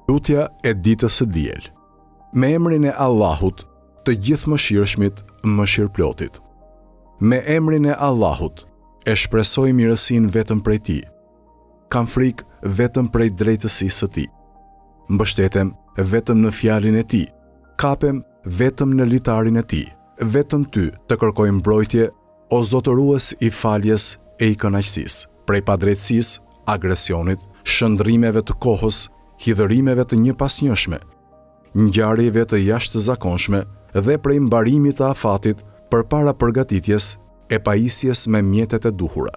Lutja e ditës së diel. Me emrin e Allahut, të gjithëmëshirshmit, mëshirëplotit. Me emrin e Allahut, e shpresoj mirësinë vetëm prej Tij. Kam frikë vetëm prej drejtësisë së Tij. Mbështetem vetëm në fjalën e Tij. Kapem vetëm në litarin e Tij. Vetëm Ty të kërkoj mbrojtje, o zotërues i faljes e i kënaqësisë, prej padrejtësisë, agresionit, shëndrimeve të kohës, hidhërimeve të njëpasnjëshme, ngjarjeve të jashtëzakonshme dhe prej mbarimit të afatit përpara përgatitjes e pajisjes me mjetet e duhura.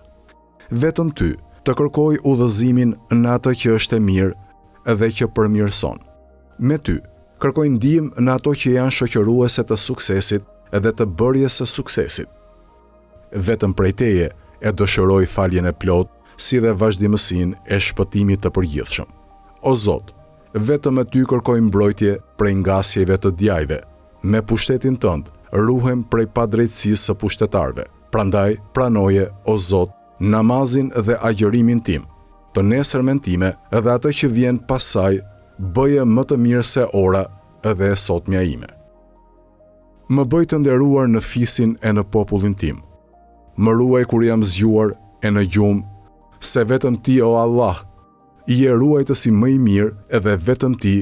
Vetëm Ty të kërkoj udhëzimin në ato që është e mirë dhe që përmirëson. Me Ty kërkoj ndihmë në ato që janë shoqëruese të suksesit dhe të bërjes së suksesit. Vetëm prej Teje e dëshiroj faljen e plot, si dhe vazhdimësinë e shpëtimit të përgjithshëm. O Zot, vetëm me Ty kërkoj mbrojtje prej ngasjeve të djajve. Me pushtetin Tënd ruhem prej padrejtësisë së pushtetarëve. Prandaj pranoje, o Zot, namazin dhe agjërimin tim, të nesërmen time dhe atë që vjen pas saj, bëje më të mirë se ora dhe e sotmja ime. Më bëj të nderuar në fisin e në popullin tim. Më ruaj kur jam zgjuar e në gjumë, se vetëm Ti, o Allah, I e ruajtësi më i mirë edhe vetëm Ti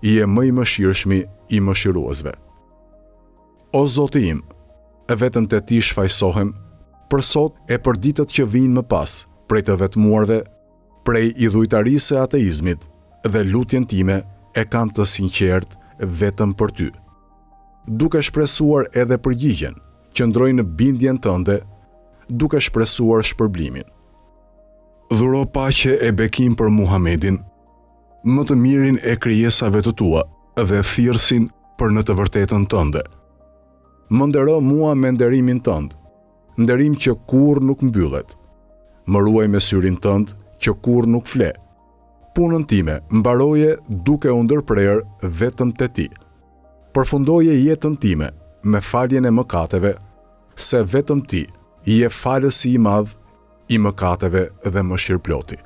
I e më i mëshirshmi i mëshiruesve. O Zoti im, vetëm te Ti shfaqsohem, për sot e për ditët që vijnë më pas, prej të vetmuarve, prej idhujtarisë e ateizmit, dhe lutjen time e kam të sinqert vetëm për Ty. Duke shpresuar edhe përgjigjen, qëndroj në bindjen Tënde, duke shpresuar shpërblimin. Dhuro paqe e bekim për Muhamedin, më të mirin e krijesave të Tua dhe thirrsin për në të vërtetën Tënde. Më ndero mua me nderimin Tënd, nderim që kurrë nuk mbyllet. Më ruaj me syrin Tënd që kurrë nuk fle. Punën time mbaroje duke u ndërprerë vetëm te Ti. Përfundoje jetën time me faljen e mëkateve, se vetëm Ti I e falësi I madh I mëkateve dhe mëshirëploti.